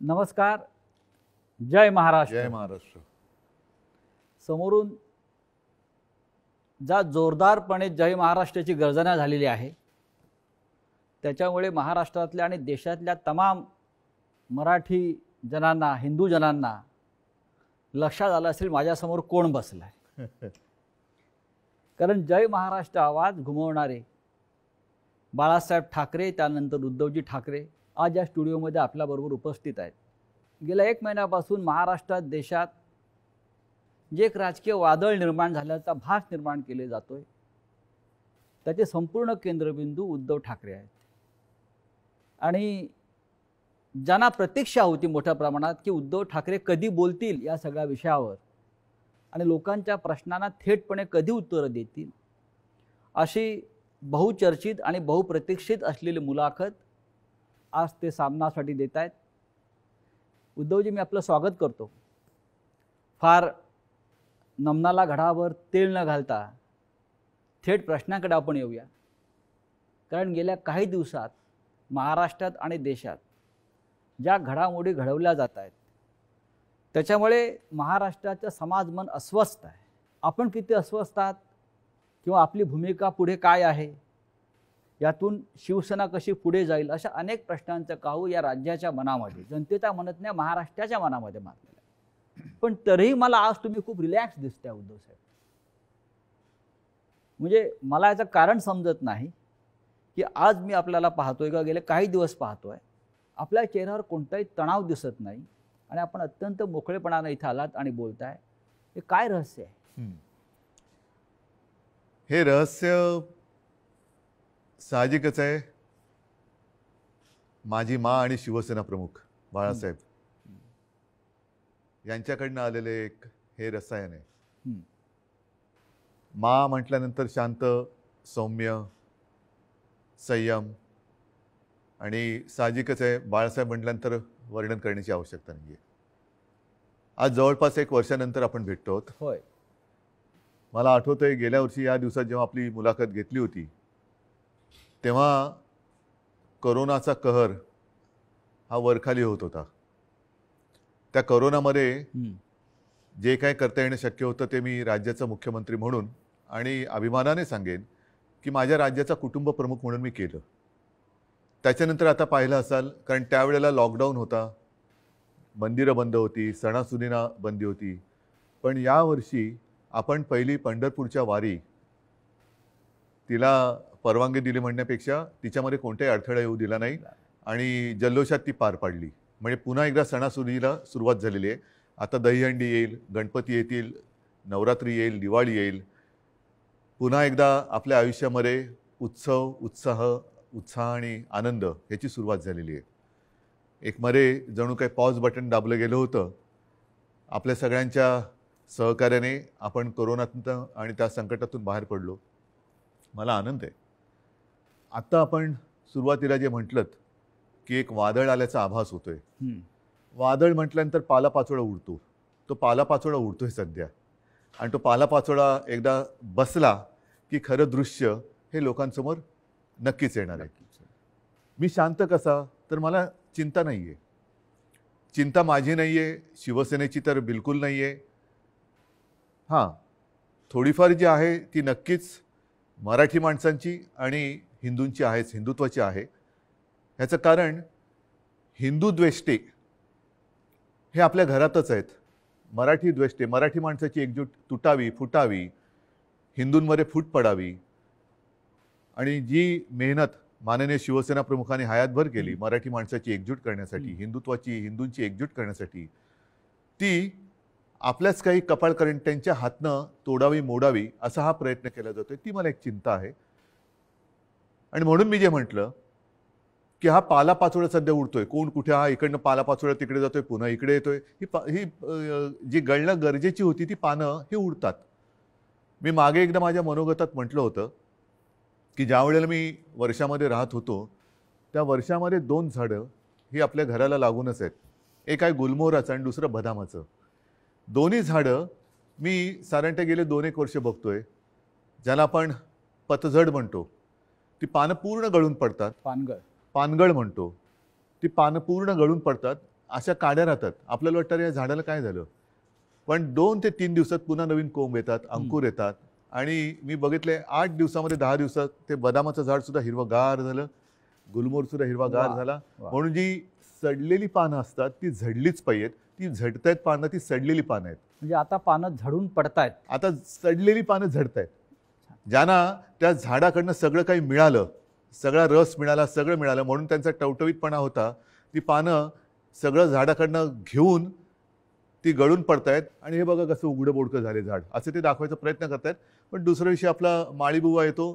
नमस्कार. जय महाराष्ट्र. जय महाराष्ट्र. समोरून ज्या जोरदारपणे जय महाराष्ट्राची गर्जना झालेली आहे त्याच्यामुळे महाराष्ट्रातल्या आणि देशातल्या तमाम मराठी जनांना, हिंदू जनांना लक्षात आलं असेल माझ्यासमोर कोण बसलाय. कारण जय महाराष्ट्र आवाज घुमवणारे बाळासाहेब ठाकरे, त्यानंतर उद्धवजी ठाकरे आज या स्टुडिओमध्ये आपल्याबरोबर उपस्थित आहेत. गेल्या 1 महिन्यापासून महाराष्ट्रात, देशात जे एक राजकीय वादळ निर्माण झाल्याचा भास निर्माण केले जातोय त्याचे संपूर्ण केंद्रबिंदू उद्धव ठाकरे आहेत. आणि ज्यांना प्रतीक्षा होती मोठ्या प्रमाणात की उद्धव ठाकरे कधी बोलतील या सगळ्या विषयावर आणि लोकांच्या प्रश्नांना थेटपणे कधी उत्तरं देतील, अशी बहुचर्चित आणि बहुप्रतीक्षित असलेली मुलाखत आज ते सामनासाठी देत आहेत. उद्धवजी, मी आपलं स्वागत करतो. फार नमनाला घडावर तेल न घालता थेट प्रश्नाकडे आपण येऊया. कारण गेल्या काही दिवसात महाराष्ट्रात आणि देशात ज्या घडामोडी घडवल्या जात आहेत त्याच्यामुळे महाराष्ट्राचं समाजमन अस्वस्थ आहे. आपण किती अस्वस्थ आहात किंवा आपली भूमिका पुढे काय आहे, यातून शिवसेना कशी पुढे जाईल, अशा अनेक प्रश्नांचं काहू या राज्याच्या मनामध्ये, जनतेच्या मनात नाही, महाराष्ट्राच्या मनामध्ये मारलेलं आहे. पण तरीही मला आज तुम्ही खूप रिलॅक्स दिसताय उद्धव साहेब. म्हणजे मला याचं कारण समजत नाही की आज मी आपल्याला पाहतोय किंवा गेले काही दिवस पाहतोय, आपल्या चेहऱ्यावर कोणताही तणाव दिसत नाही आणि आपण अत्यंत मोकळेपणाने इथं आलात आणि बोलताय. हे काय रहस्य आहे? हे रहस्य साहजिकच आहे. माझी माँ आणि शिवसेना प्रमुख बाळासाहेब यांच्याकडनं आलेले एक हे रसायन आहे. माँ म्हटल्यानंतर शांत, सौम्य, संयम, आणि साहजिकच आहे बाळासाहेब म्हटल्यानंतर वर्णन करण्याची आवश्यकता नाही आहे. आज जवळपास 1 वर्षानंतर आपण भेटतो आहोत. होय. मला आठवतंय गेल्या वर्षी या दिवसात जेव्हा आपली मुलाखत घेतली होती तेव्हा कोरोनाचा कहर हा वरखाली होत होता. त्या कोरोनामध्ये जे काय करता येणं शक्य होतं ते मी राज्याचा मुख्यमंत्री म्हणून आणि अभिमानाने सांगेन की माझ्या राज्याचा कुटुंब प्रमुख म्हणून मी केलं. त्याच्यानंतर आता पाहिलं असाल, कारण त्यावेळेला लॉकडाऊन होता, मंदिरं बंद होती, सणासुदींना बंदी होती. पण यावर्षी आपण पहिली पंढरपूरच्या वारी, तिला परवानगी दिली म्हणण्यापेक्षा तिच्यामध्ये कोणताही अडथळा येऊ दिला नाही आणि जल्लोषात ती पार पाडली. म्हणजे पुन्हा एकदा सणासुदीला सुरुवात झालेली आहे. आता दहीहंडी येईल, गणपती येतील, नवरात्री येईल, दिवाळी येईल. पुन्हा एकदा आपल्या आयुष्यामध्ये उत्सव, उत्साह आणि आनंद याची सुरुवात झालेली आहे. एक मध्ये जणू काही पॉज बटन दाबलं गेलं होतं. आपल्या सगळ्यांच्या सहकार्याने आपण कोरोनातून आणि त्या संकटातून बाहेर पडलो. मला आनंद आहे. आता आपण सुरुवातीला जे म्हटलं की एक वादळ आल्याचा आभास होतोय. वादळ म्हटल्यानंतर पालापाचोळा उडतो. तो पालापाचोळा उडतोय सध्या, आणि तो पालापाचोळा एकदा बसला की खरं दृश्य हे लोकांसमोर नक्कीच येणार आहे. मी शांत कसा, तर मला चिंता नाही आहे. चिंता माझी नाही आहे, शिवसेनेची तर बिलकुल नाही आहे. हां, थोडीफार जी आहे ती नक्कीच मराठी माणसांची आणि हिंदूंची आहेच, हिंदुत्वाची आहे. ह्याचं कारण हिंदू द्वेष्टे हे आपल्या घरातच आहेत. मराठी द्वेष्टे, मराठी माणसाची एकजूट तुटावी, फुटावी, हिंदूंमध्ये फूट पडावी, आणि जी मेहनत माननीय शिवसेना प्रमुखांनी हयातभर केली मराठी माणसाची एकजूट करण्यासाठी, हिंदुत्वाची, हिंदूंची एकजूट करण्यासाठी, ती आपल्याच काही कपाळकरंट्यांच्या हातनं तोडावी, मोडावी असा हा प्रयत्न केला जातोय. ती मला एक चिंता आहे. आणि म्हणून मी जे म्हटलं की हा पालापाचोळा सध्या उडतोय, कोण कुठे, हा इकडनं पालापाचोळा तिकडे जातोय, पुन्हा इकडे येतोय. ही जी गळणं गरजेची होती ती पानं ही उडतात. मी मागे एकदा माझ्या मनोगतात म्हटलं होतं की ज्या वेळेला मी वर्षामध्ये राहत होतो त्या वर्षामध्ये 2 झाडं ही आपल्या घराला लागूनच आहेत. एक आहे गुलमोहराचं आणि दुसरं बदामाचं. दोन्ही झाडं मी साधारणतः गेले 2-1 वर्ष बघतोय, ज्याला आपण पतझड म्हणतो. ती पानं पूर्ण गळून पडतात. पानगळ पानगळ म्हणतो. ती पानं पूर्ण गळून पडतात अशा काड्या राहतात. आपल्याला वाटतं या झाडाला काय झालं, पण 2 ते 3 दिवसात पुन्हा नवीन कोंब येतात, अंकुर येतात. आणि मी बघितले 8 दिवसामध्ये 10 दिवसात ते बदामाचं झाड सुद्धा हिरवंगार झालं, गुलमोहर सुद्धा हिरवागार वा, झाला. वा. म्हणून जी सडलेली पानं असतात ती झडलीच पाहिजेत. ती झडतायत पानं, ती सडलेली पानं आहेत. म्हणजे आता पानं झडून पडतायत. आता सडलेली पानं झडतायत. ज्यांना त्या झाडाकडनं सगळं काही मिळालं, सगळा रस मिळाला, सगळं मिळालं म्हणून त्यांचा टवटवीतपणा होता, ती पानं सगळं झाडाकडनं घेऊन ती गळून पडतायत. आणि हे बघा कसं उघडं बोडकं झाले झाड, असं ते दाखवायचा प्रयत्न करतायत. पण दुसऱ्या दिवशी आपला माळीबुवा येतो,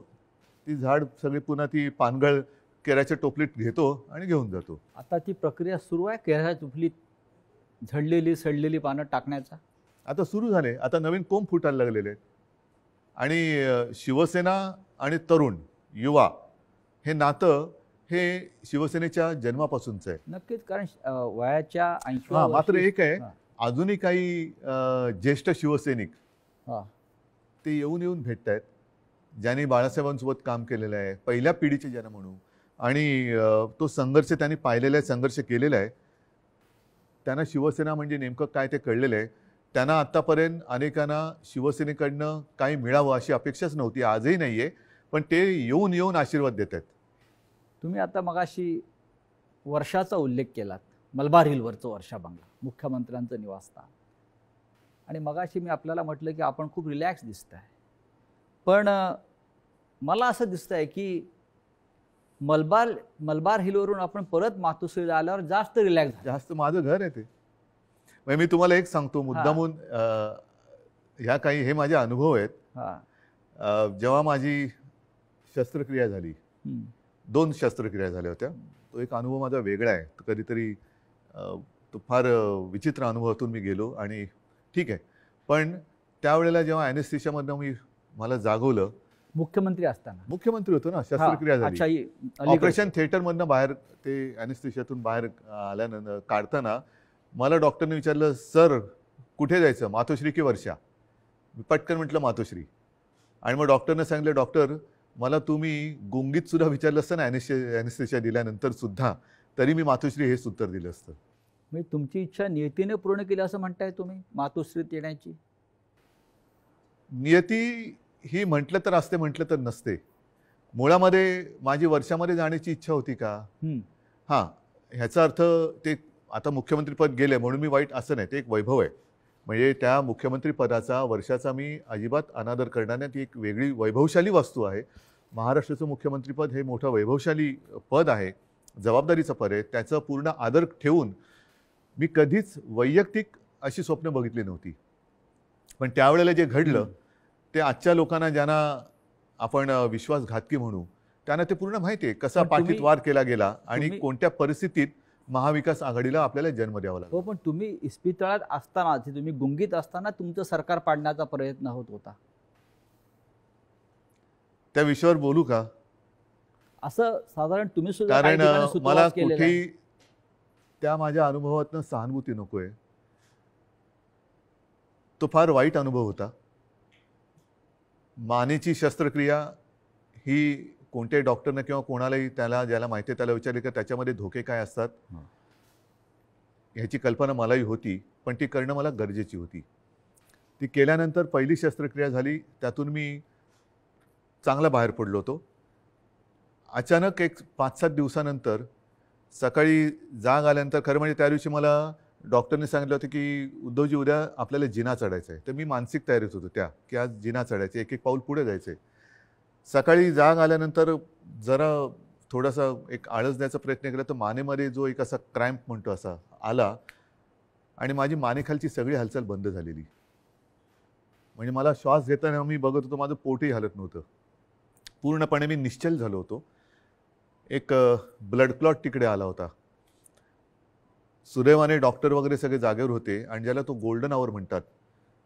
ती झाड सगळी पुन्हा ती पानगळ केळ्याच्या टोपलीत घेतो आणि घेऊन जातो. आता ती प्रक्रिया सुरू आहे केळ्याच्या टोपलीत झडलेली सडलेली पानं टाकण्याचा. आता सुरू झाले, आता नवीन कोंब फुटायला लागलेले आहेत. आणि शिवसेना आणि तरुण युवा हे नातं हे शिवसेनेच्या जन्मापासूनचं आहे. नक्कीच, कारण वयाच्या 80 हां, मात्र एक आहे, अजूनही काही ज्येष्ठ शिवसैनिक ते येऊन भेटत आहेत, ज्यांनी बाळासाहेबांसोबत काम केलेलं आहे, पहिल्या पिढीचे ज्यांना म्हणू. आणि तो संघर्ष त्यांनी पाहिलेला आहे, संघर्ष केलेला आहे. त्यांना शिवसेना म्हणजे नेमकं काय ते कळलेलं आहे. त्यांना आत्तापर्यंत अनेकांना शिवसेनेकडनं काही मिळावं अशी अपेक्षाच नव्हती, आजही नाही आहे. पण ते येऊन आशीर्वाद देत आहेत. तुम्ही आता मगाशी वर्षाचा उल्लेख केलात, मलबार हिलवरचं वर्षा बंगला, मुख्यमंत्र्यांचं निवासस्थान. आणि मगाशी मी आपल्याला म्हटलं की आपण खूप रिलॅक्स दिसत आहे. पण मला असं दिसतं आहे की मलबार हिलवरून आपण परत मातोश्रीला आल्यावर जास्त रिलॅक्स झालं. जास्त माझं घर आहे ते. म्हणजे मी तुम्हाला एक सांगतो मुद्दामून, ह्या काही हे माझे अनुभव आहेत. जेव्हा माझी शस्त्रक्रिया झाली, 2 शस्त्रक्रिया झाल्या होत्या, तो एक अनुभव माझा वेगळा आहे. तो कधीतरी तो फार विचित्र अनुभवातून मी गेलो आणि ठीक आहे. पण त्यावेळेला जेव्हा ॲनेस्थेशियामधनं मला जागवलं, मुख्यमंत्री असताना, मुख्यमंत्री होतो ना, शस्त्रक्रिया झाली, ऑपरेशन थिएटरमधनं बाहेर ते ॲनेस्थेशियातून बाहेर आल्यानंतर काढताना मला डॉक्टरने विचारलं, सर कुठे जायचं, मातोश्री की वर्षा? मी पटकन म्हटलं मातोश्री. आणि मग डॉक्टरने सांगितलं, डॉक्टर मला तुम्ही गुंगीत सुद्धा विचारलं असतं ना ॲनेस्थेशिया दिल्यानंतर सुद्धा, तरी मी मातोश्री हेच उत्तर दिलं असतं. म्हणजे तुमची इच्छा नियतीने पूर्ण केली असं म्हणताय तुम्ही मातोश्रीत येण्याची? नियती ही म्हटलं तर असते, म्हटलं तर नसते. मुळामध्ये माझी वर्षामध्ये जाण्याची इच्छा होती का? हां, ह्याचा अर्थ ते आता मुख्यमंत्रीपद गेले म्हणून मी वाईट असं नाही, ते एक वैभव आहे. म्हणजे त्या मुख्यमंत्रीपदाचा वर्षाचा मी अजिबात अनादर करणार नाही. ती एक वेगळी वैभवशाली वस्तू आहे. महाराष्ट्राचं मुख्यमंत्रीपद हे मोठं वैभवशाली पद आहे, जबाबदारीचं पद आहे. त्याचं पूर्ण आदर ठेवून मी कधीच वैयक्तिक अशी स्वप्न बघितली नव्हती. पण त्यावेळेला जे घडलं ते आजच्या लोकांना, ज्यांना आपण विश्वासघातकी म्हणू, त्यांना ते पूर्ण माहिती आहे कसा पाठीत वार केला गेला आणि कोणत्या परिस्थितीत महाविकास आघाडीला आपल्याला जन्म द्यावा लागला. हो, पण तुम्ही इस्पितळात असताना, तुम्ही गुंगीत असताना तुमचं सरकार पाडण्याचा प्रयत्न होत होता. त्या विषयावर बोलू का? असं साधारण तुम्ही सुद्धा कारण मला कुठेही त्या माझ्या अनुभवातनं सहानुभूती नकोय. तो फार वाईट अनुभव होता. मानेची शस्त्रक्रिया ही कोणत्याही डॉक्टरनं किंवा कोणालाही ज्याला माहिती आहे त्याला विचारले की त्याच्यामध्ये धोके काय असतात ह्याची कल्पना मलाही होती, पण ती करणं मला गरजेची होती. ती केल्यानंतर पहिली शस्त्रक्रिया झाली, त्यातून मी चांगला बाहेर पडलो होतो. अचानक एक 5-7 दिवसानंतर सकाळी जाग आल्यानंतर, खरं म्हणजे त्या दिवशी मला डॉक्टरने सांगितलं होतं की उद्धवजी उद्या आपल्याला जिना चढायचं आहे. तर मी मानसिक तयारीत होतो की आज जिना चढायचं, एक पाऊल पुढे जायचं आहे. सकाळी जाग आल्यानंतर जरा थोडासा एक आळस द्यायचा प्रयत्न केला तर मानेमध्ये जो एक असा क्रॅम्प म्हणतो असा आला आणि माझी मानेखालची सगळी हालचाल बंद झालेली. म्हणजे मला श्वास घेताना मी बघत होतो माझं पोटही हलत नव्हतं. पूर्णपणे मी निश्चल झालो होतो. एक ब्लड क्लॉट तिकडे आला होता. सुदैवाने डॉक्टर वगैरे सगळे जागेवर होते आणि ज्याला तो गोल्डन आवर म्हणतात,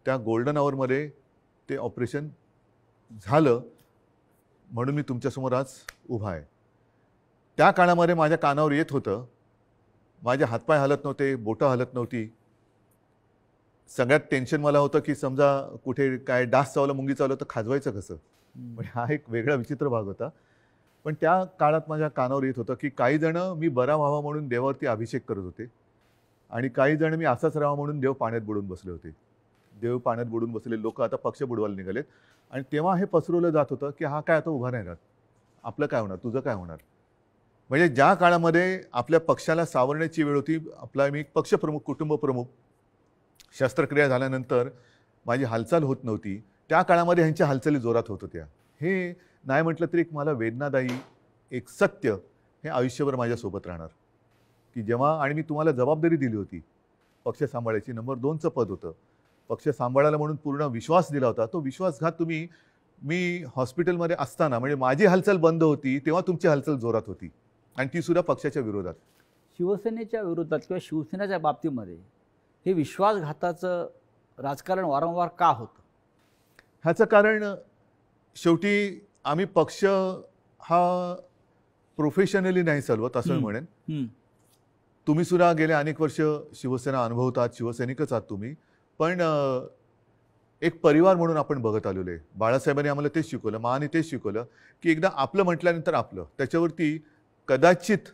त्या गोल्डन आवरमध्ये ते ऑपरेशन झालं. म्हणून मी तुमच्यासमोर आज उभा आहे. त्या काळामध्ये माझ्या कानावर येत होतं, माझे हातपाय हलत नव्हते, बोटं हलत नव्हती. सगळ्यात टेन्शन मला होतं की समजा कुठे काय डास चावला, मुंगी चावलं तर खाजवायचं कसं. म्हणजे हा एक वेगळा विचित्र भाग होता. पण त्या काळात माझ्या कानावर येत होतं की काही जण मी बरा व्हावा म्हणून देवावरती अभिषेक करत होते आणि काही जण मी असाच राहावा म्हणून देव पाण्यात बुडून बसले होते. देव पाण्यात बुडून बसलेले लोक आता पक्ष बुडवायला निघालेत. आणि तेव्हा हे पसरवलं जात होतं की हा काय आता उभा नाही राहत, आपलं काय होणार, तुझं काय होणार. म्हणजे ज्या काळामध्ये आपल्या पक्षाला सावरण्याची वेळ होती, आपला मी पक्षप्रमुख, कुटुंब प्रमुख, शस्त्रक्रिया झाल्यानंतर माझी हालचाल होत नव्हती, त्या काळामध्ये ह्यांच्या हालचाली जोरात होत होत्या. हे नाही म्हटलं तरी एक मला वेदनादायी एक सत्य हे आयुष्यभर माझ्यासोबत राहणार की जेव्हा, आणि मी तुम्हाला जबाबदारी दिली होती पक्ष सांभाळायची, नंबर 2चं पद होतं, पक्ष सांभाळायला म्हणून पूर्ण विश्वास दिला होता. तो विश्वासघात तुम्ही, मी हॉस्पिटलमध्ये असताना, म्हणजे माझी हालचाल बंद होती तेव्हा तुमची हालचाल जोरात होती, आणि ती सुद्धा पक्षाच्या विरोधात. शिवसेनेच्या विरोधात किंवा शिवसेनेच्या बाबतीमध्ये हे विश्वासघाताचं राजकारण वारंवार का होतं? ह्याचं कारण शेवटी आम्ही पक्ष हा प्रोफेशनली नाही चालवत असं मी म्हणेन. तुम्ही सुद्धा गेले अनेक वर्ष शिवसेना अनुभवतात, शिवसैनिकच आहात तुम्ही, पण एक परिवार म्हणून आपण बघत आलेलो आहे. बाळासाहेबांनी आम्हाला तेच शिकवलं, माने तेच शिकवलं की एकदा आपलं म्हटल्यानंतर आपलं, त्याच्यावरती कदाचित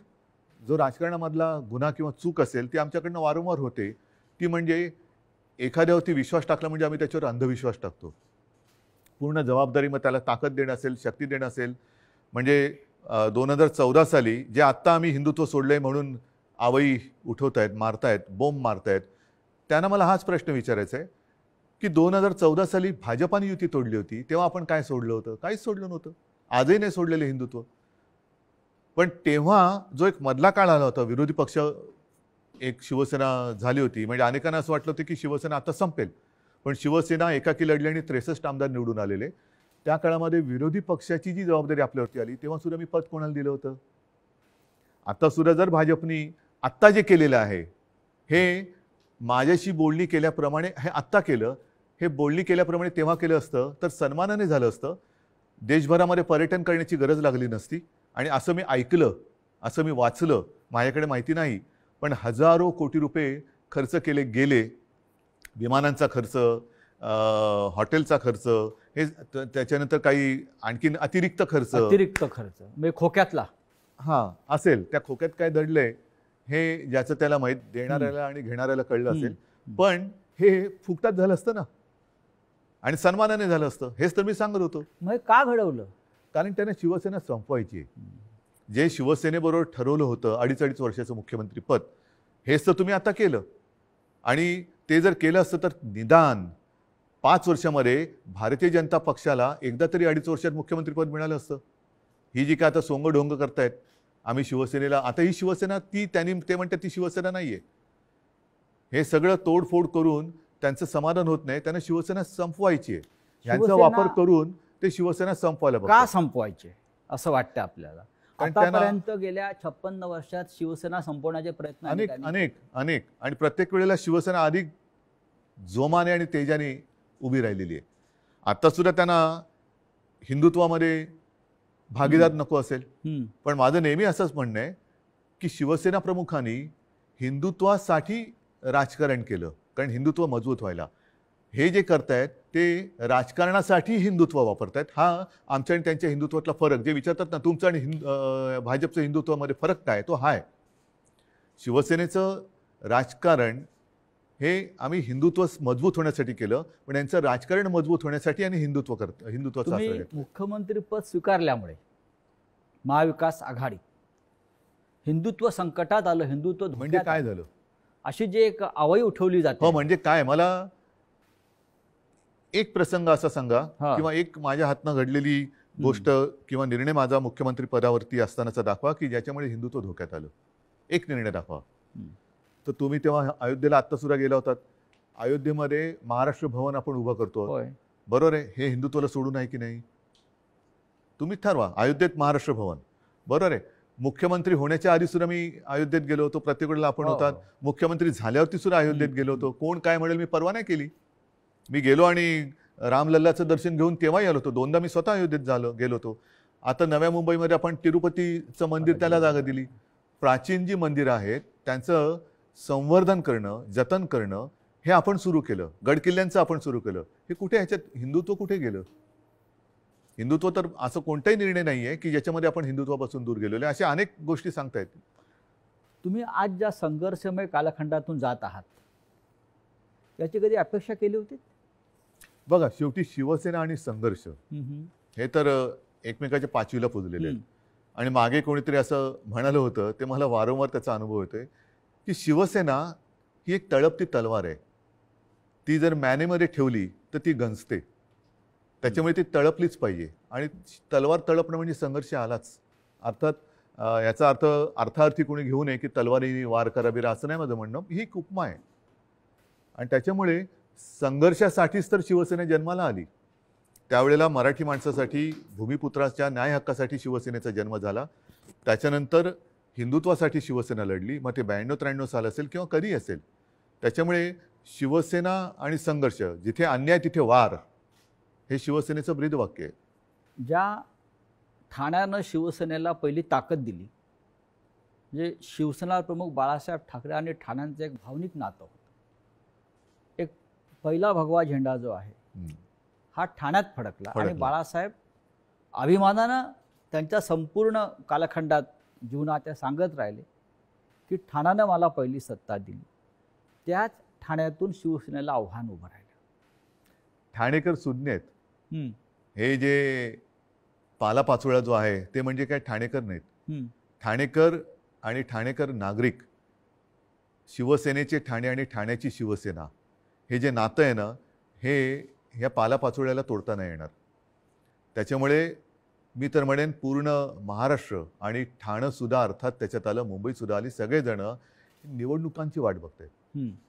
जो राजकारणामधला गुन्हा किंवा चूक असेल ती आमच्याकडनं वारंवार होते, ती म्हणजे एखाद्यावरती विश्वास टाकला म्हणजे आम्ही त्याच्यावर अंधविश्वास टाकतो. पूर्ण जबाबदारी, मग त्याला ताकद देणं असेल, शक्ती देणं असेल. म्हणजे 2014 साली जे आत्ता आम्ही हिंदुत्व सोडलंय म्हणून आवई उठवत आहेत, मारतायत, बोंब मारतायत, त्यांना मला हाच प्रश्न विचारायचा आहे की 2014 साली भाजपाने युती तोडली होती तेव्हा आपण काय सोडलं होतं? काहीच सोडलं नव्हतं. आजही नाही सोडलेलं हिंदुत्व. पण तेव्हा जो एक मधला काळ आला होता, विरोधी पक्ष एक शिवसेना झाली होती, म्हणजे अनेकांना असं वाटलं होतं की शिवसेना आता संपेल, पण शिवसेना एकाकी लढली आणि 63 आमदार निवडून आलेले. त्या काळामध्ये विरोधी पक्षाची जी जबाबदारी आपल्यावरती आली तेव्हा सुद्धा मी पद कोणाला दिलं होतं? आता सुद्धा जर भाजपनी आत्ता जे केलेलं आहे हे माझ्याशी बोलणी केल्याप्रमाणे हे आत्ता केलं, हे बोलणी केल्याप्रमाणे तेव्हा केलं असतं तर सन्मानाने झालं असतं. देशभरामध्ये पर्यटन करण्याची गरज लागली नसती. आणि असं मी ऐकलं, असं मी वाचलं, माझ्याकडे माहिती नाही, पण हजारो कोटी रुपये खर्च केले गेले. विमानांचा खर्च, हॉटेलचा खर्च, हे त्याच्यानंतर काही आणखीन अतिरिक्त खर्च म्हणजे खोक्यातला असेल. त्या खोक्यात काय दडलंय हे ज्याचं त्याला माहीत, देणाऱ्याला आणि घेणाऱ्याला कळलं असेल. पण हे फुकटात झालं असतं ना, आणि सन्मानाने झालं असतं. हेच तर मी सांगत होतो. मग का घडवलं? कारण त्याने शिवसेना संपवायची आहे. जे शिवसेनेबरोबर ठरवलं होतं 2.5 वर्षाचं मुख्यमंत्रीपद, हेच तर तुम्ही आता केलं. आणि ते जर केलं असतं तर निदान 5 वर्षामध्ये भारतीय जनता पक्षाला एकदा तरी 2.5 वर्षात मुख्यमंत्रीपद मिळालं असतं. ही जी काय आता सोंगढोंग करतायत आम्ही शिवसेनेला, आता ही शिवसेना ते म्हणतात ती शिवसेना नाहीये. हे सगळं तोडफोड करून त्यांचं समाधान होत नाही. त्यांना शिवसेना संपवायची आहे. ह्यांचा वापर करून ते शिवसेना संपवायला का संपवायचे असं वाटतं आपल्याला? आतापर्यंत गेल्या 56 वर्षात शिवसेना संपवण्याचे प्रयत्न अनेक आणि प्रत्येक वेळेला शिवसेना अधिक जोमाने आणि तेजाने उभी राहिलेली आहे. आता सुद्धा त्यांना हिंदुत्वामध्ये भागीदार नको असेल, पण माझं नेहमी असंच म्हणणं आहे की शिवसेना प्रमुखांनी हिंदुत्वासाठी राजकारण केलं, कारण हिंदुत्व मजबूत व्हायला. हे जे करतायत ते राजकारणासाठी हिंदुत्व वापरतायत. हा आमच्या आणि त्यांच्या हिंदुत्वातला फरक, जे विचारतात ना तुमचं आणि भाजपचं हिंदुत्वामध्ये फरक काय, तो हा आहे. शिवसेनेचं राजकारण हे आम्ही हिंदुत्व मजबूत होण्यासाठी केलं, पण यांचं राजकारण मजबूत होण्यासाठी आणि हिंदुत्वाचा आश्रय घेतला. मुख्यमंत्रीपद स्वीकारल्यामुळे महाविकास आघाडी हिंदुत्व संकटात आलं, हिंदुत्व म्हणजे काय झालं अशी जी एक आवई उठवली जाते. हो, म्हणजे काय, मला एक प्रसंग असा सांगा किंवा एक माझ्या हातनं घडलेली गोष्ट किंवा निर्णय माझा मुख्यमंत्री पदावरती असतानाचा दाखवा की ज्याच्यामुळे हिंदुत्व धोक्यात आलं. एक निर्णय दाखवा. तर तुम्ही तेव्हा अयोध्येला आत्ता सुद्धा गेला होतात. अयोध्येमध्ये महाराष्ट्र भवन आपण उभं करतो, बरोबर आहे. हे हिंदुत्वाला सोडून आहे की नाही? तुम्ही ठरवा. अयोध्येत महाराष्ट्र भवन, बरोबर आहे. मुख्यमंत्री होण्याच्या आधी सुद्धा मी अयोध्येत गेलो होतो, प्रत्येक वेळेला आपण होतात. मुख्यमंत्री झाल्यावरती सुद्धा अयोध्येत गेलो होतो. कोण काय म्हणेल मी परवा नाही केली. मी गेलो आणि रामलल्लाचं दर्शन घेऊन तेव्हाही आलो होतो. 2दा मी स्वतः अयोध्येत गेलो होतो. आता नव्या मुंबईमध्ये आपण तिरुपतीचं मंदिर त्याला जागा दिली. प्राचीन जी मंदिरं आहेत त्यांचं संवर्धन करणं, जतन करणं हे आपण सुरू केलं. गडकिल्ल्यांचं आपण सुरू केलं. हे कुठे, ह्याच्यात हिंदुत्व कुठे गेलं? हिंदुत्व तर असं कोणताही निर्णय नाही आहे की ज्याच्यामध्ये आपण हिंदुत्वापासून दूर गेलेलो आहे. अशा अनेक गोष्टी सांगता येतील. तुम्ही आज ज्या संघर्षमय कालखंडातून जात आहात याची कधी अपेक्षा केली होती? बघा, शेवटी शिवसेना आणि संघर्ष हे तर एकमेकाच्या पाचवीला पुजलेले आहेत. आणि मागे कोणीतरी असं म्हणालं होतं, ते मला वारंवार त्याचा अनुभव येतोय, की शिवसेना ही एक तळपती तलवार आहे. ती जर मॅनेमध्ये ठेवली तर ती गंजते. त्याच्यामुळे ती तळपलीच पाहिजे. आणि तलवार तळपणं म्हणजे संघर्ष आलाच. अर्थात याचा अर्थ अर्थार्थी कोणी घेऊ नये की तलवारीने वार करा बिरा, असं नाही माझं म्हणणं. ही एक उपमा आहे. आणि त्याच्यामुळे संघर्षासाठीच तर शिवसेना जन्माला आली. त्यावेळेला मराठी माणसासाठी, भूमिपुत्राच्या न्याय हक्कासाठी शिवसेनेचा जन्म झाला. त्याच्यानंतर हिंदुत्वासाठी शिवसेना लढली. मग ते 92-93 साल असेल किंवा कधी असेल. त्याच्यामुळे शिवसेना आणि संघर्ष, जिथे अन्याय तिथे वार, हे शिवसेनेचं ब्रीदवाक्य आहे. ज्या ठाण्यानं शिवसेनेला पहिली ताकद दिली, म्हणजे शिवसेना प्रमुख बाळासाहेब ठाकरे आणि ठाण्यांचं एक भावनिक नातं होतं. एक पहिला भगवा झेंडा जो आहे हा ठाण्यात फडकला आणि बाळासाहेब अभिमानानं त्यांच्या संपूर्ण कालखंडात जीवनात सांगत राहिले की ठाण्यानं मला पहिली सत्ता दिली. त्याच ठाण्यातून शिवसेनेला आव्हान उभं राहिलं. ठाणेकर सुज्ञ आहेत. हे जे पालापाचोळा जो आहे ते म्हणजे काय ठाणेकर नाहीत. ठाणेकर आणि ठाणेकर नागरिक, शिवसेनेचे ठाणे आणि ठाण्याची शिवसेना, हे जे नातं आहे ना, हे ह्या पालापाचोळ्याला तोडता नाही येणार. त्याच्यामुळे मी तर म्हणेन पूर्ण महाराष्ट्र आणि ठाणंसुद्धा, अर्थात त्याच्यात आलं मुंबईसुद्धा आली, सगळेजण निवडणुकांची वाट बघतायत.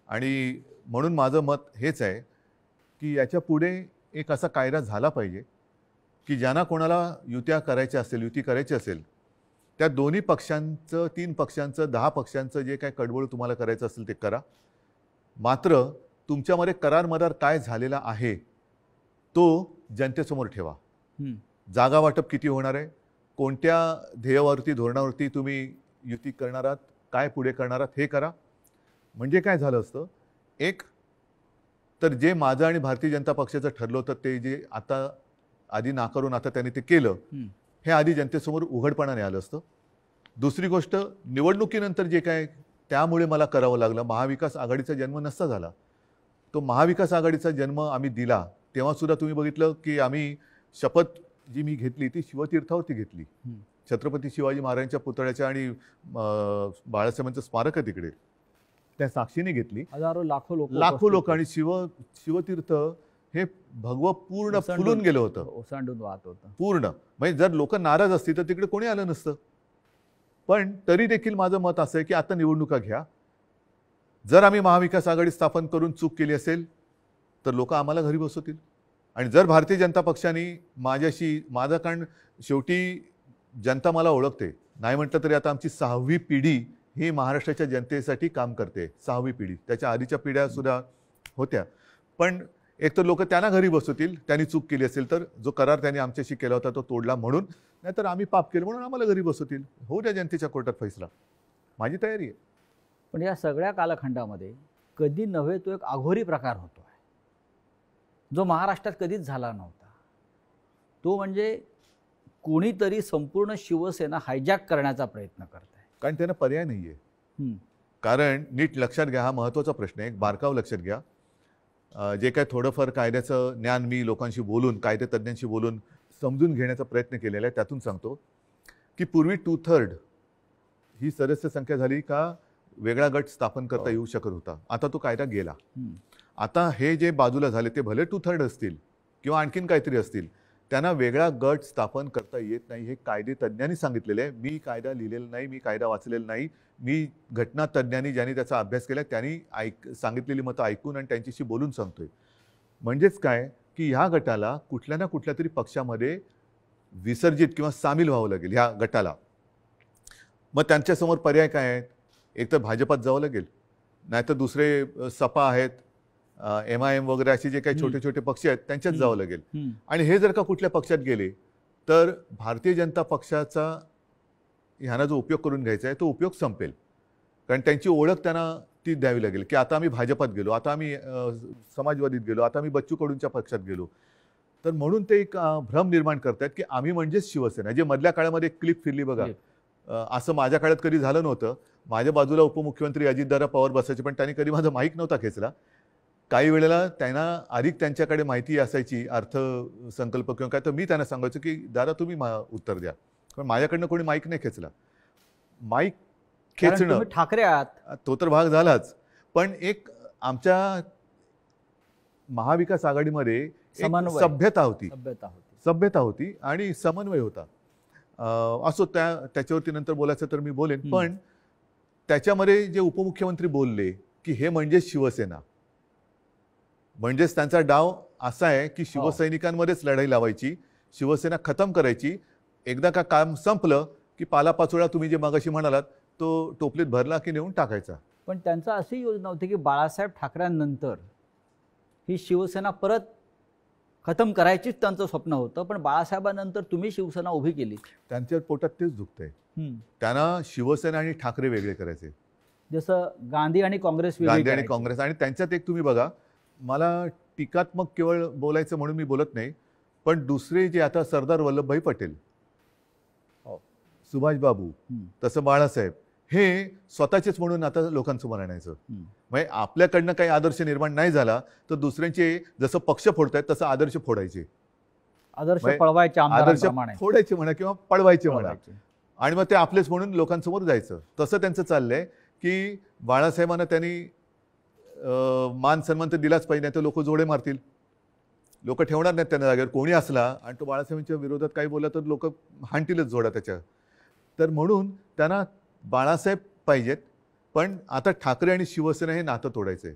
आणि म्हणून माझं मत हेच आहे की याच्या पुढे एक असा कायदा झाला पाहिजे की ज्यांना कोणाला युती करायची असेल त्या दोन्ही पक्षांचं, 3 पक्षांचं, 10 पक्षांचं जे काय कडबोळ तुम्हाला करायचं असेल ते करा. मात्र तुमच्यामध्ये करार मदार काय झालेला आहे तो जनतेसमोर ठेवा. जागा वाटप किती होणार आहे, कोणत्या ध्येयावरती, धोरणावरती तुम्ही युती करणार आहात, काय पुढे करणार आहात, हे करा. म्हणजे काय झालं असतं, एक तर जे माझं आणि भारतीय जनता पक्षाचं ठरलं होतं ते जे आता आधी नाकारून आता त्यांनी ते केलं, हे आधी जनतेसमोर उघडपणाने आलं असतं. दुसरी गोष्ट, निवडणुकीनंतर जे काय त्यामुळे मला करावं लागलं, महाविकास आघाडीचा जन्म नसता झाला. तो महाविकास आघाडीचा जन्म आम्ही दिला तेव्हासुद्धा तुम्ही बघितलं की आम्ही शपथ जी मी घेतली ती शिवतीर्थावरती घेतली. छत्रपती शिवाजी महाराजांच्या पुतळ्याच्या आणि बाळासाहेबांचं स्मारक आहे तिकडे, त्या साक्षीने घेतली. हजारो लाखो लोक आणि शिवतीर्थ हे भगवं पूर्ण फुलून गेलं होतं, ओसांडून वाहत होतं पूर्ण. म्हणजे जर लोक नाराज असतील तर तिकडे कोणी आलं नसतं. पण तरी देखील माझं मत असं आहे की आता निवडणुका घ्या. जर आम्ही महाविकास आघाडी स्थापन करून चूक केली असेल तर लोक आम्हाला घरी बसवतील. आणि जर भारतीय जनता पक्षाने माझं, कारण शेवटी जनता मला ओळखते, नाही म्हटलं तरी आता आमची 6वी पिढी ही महाराष्ट्राच्या जनतेसाठी काम करते. 6वी पिढी, त्याच्या आधीच्या पिढ्या सुद्धा होत्या. पण एक तर लोक त्यांना घरी बसवतील त्यांनी चूक केली असेल तर, जो करार त्यांनी आमच्याशी केला होता तो तोडला म्हणून, नाहीतर आम्ही पाप केलं म्हणून आम्हाला घरी बसवतील. होऊ द्या जनतेच्या कोर्टात फैसला, माझी तयारी आहे. पण या सगळ्या कालखंडामध्ये कधी नव्हे तो एक अघोरी प्रकार होतो आहे जो महाराष्ट्रात कधीच झाला नव्हता. तो म्हणजे कोणीतरी संपूर्ण शिवसेना हायजॅक करण्याचा प्रयत्न करत आहे. कारण त्यांना पर्याय नाही आहे. कारण नीट लक्षात घ्या, हा महत्त्वाचा प्रश्न आहे, एक बारकाव लक्षात घ्या. जे काय थोडंफार कायद्याचं ज्ञान मी लोकांशी बोलून, कायदेतज्ञांशी बोलून समजून घेण्याचा प्रयत्न केलेला आहे, त्यातून सांगतो की पूर्वी 2/3 ही सदस्य संख्या झाली का वेगळा गट स्थापन करता येऊ शकत होता. आता तो कायदा गेला. आता हे जे बाजूला झाले ते भले 2/3 असतील किंवा आणखीन काहीतरी असतील, त्यांना वेगळा गट स्थापन करता येत नाही. हे कायदेतज्ञांनी सांगितलेलं आहे. मी कायदा लिहिलेला नाही, मी कायदा वाचलेला नाही. मी घटनातज्ञांनी ज्यांनी त्याचा अभ्यास केला त्यांनी सांगितलेली मतं ऐकून आणि त्यांच्याशी बोलून सांगतोय. म्हणजेच काय की ह्या गटाला कुठल्या ना कुठल्या तरी पक्षामध्ये विसर्जित किंवा सामील व्हावं लागेल ह्या गटाला. मग त्यांच्यासमोर पर्याय काय आहेत, एक तर भाजपात जावं लागेल, नाहीतर दुसरे सपा आहेत, MIM वगैरे असे जे काही छोटे छोटे पक्ष आहेत त्यांच्यात जावं लागेल. आणि हे जर का कुठल्या पक्षात गेले तर भारतीय जनता पक्षाचा ह्यांना जो उपयोग करून घ्यायचा आहे तो उपयोग संपेल. कारण त्यांची ओळख त्यांना ती द्यावी लागेल की आता आम्ही भाजपात गेलो, आता आम्ही समाजवादीत गेलो, आता आम्ही बच्चू कडूंच्या पक्षात गेलो. तर म्हणून ते एक भ्रम निर्माण करतात की आम्ही म्हणजेच शिवसेना. जे मधल्या काळामध्ये क्लिप फिरली बघा, असं माझ्या काळात कधी झालं नव्हतं, माझ्या बाजूला उपमुख्यमंत्री अजितदादा पवार बसायचे, पण त्यांनी कधी माझा माईक नव्हता खेचला. काही वेळेला त्यांना अधिक त्यांच्याकडे माहिती असायची अर्थसंकल्प किंवा काय, तर मी त्यांना सांगायचो की दादा तुम्ही उत्तर द्या, पण माझ्याकडनं कोणी माईक नाही खेचला. माईक कारण खेचणं तुम्ही ठाकरे आहात. तो तर भाग झालाच, पण एक आमच्या महाविकास आघाडीमध्ये एक समन्वय. सभ्यता होती, सभ्यता होती. सभ्यता होती आणि समन्वय होता. असो, त्याच्यावरती नंतर बोलायचं तर मी बोलेन. पण त्याच्यामध्ये जे उपमुख्यमंत्री बोलले की हे म्हणजे शिवसेना, म्हणजेच त्यांचा डाव असा आहे की शिवसैनिकांमध्येच लढाई लावायची, शिवसेना खतम करायची. एकदा का काम संपलं की पालापाचोळा तुम्ही जे मगाशी म्हणालात तो टोपलीत भरला की नेऊन टाकायचा. पण त्यांचा अशी योजना होती की बाळासाहेब ठाकरेंनंतर ही शिवसेना परत खतम करायचीच त्यांचं स्वप्न होतं, पण बाळासाहेबांनंतर तुम्ही शिवसेना उभी केली. त्यांच्या पोटात तेच दुखतंय. त्यांना शिवसेना आणि ठाकरे वेगळे करायचे, जसं गांधी आणि काँग्रेस वेगळी गांधी आणि करायची. काँग्रेस. आणि त्यांच्यात एक तुम्ही बघा, मला टीकात्मक केवळ बोलायचं म्हणून मी बोलत नाही, पण दुसरे जे आता सरदार वल्लभभाई पटेल, सुभाषबाबू, तसं बाळासाहेब, हे स्वतःचेच म्हणून आता लोकांसमोर आणायचं. म्हणजे आपल्याकडनं काही आदर्श निर्माण नाही झाला तर दुसऱ्यांचे जसं पक्ष फोडतायत तसं आदर्श फोडायचे, आदर्श म्हणजे पळवायचे, आदर्श आमदारांप्रमाणे फोडायचे म्हणा किंवा पळवायचे म्हणा, पळवायचे. आणि मग ते आपलेच म्हणून लोकांसमोर जायचं. तसं त्यांचं चाललंय की बाळासाहेबांना त्यांनी मान सन्मान तर दिलाच पाहिजे, नाही तर लोक जोडे मारतील, लोक ठेवणार नाहीत त्यांना जागेवर. कोणी असला आणि तो बाळासाहेबांच्या विरोधात काही बोलला तर लोक हाणतीलच जोडा त्याच्या. तर म्हणून त्यांना बाळासाहेब पाहिजेत, पण आता ठाकरे आणि शिवसेना हे नातं तोडायचं आहे.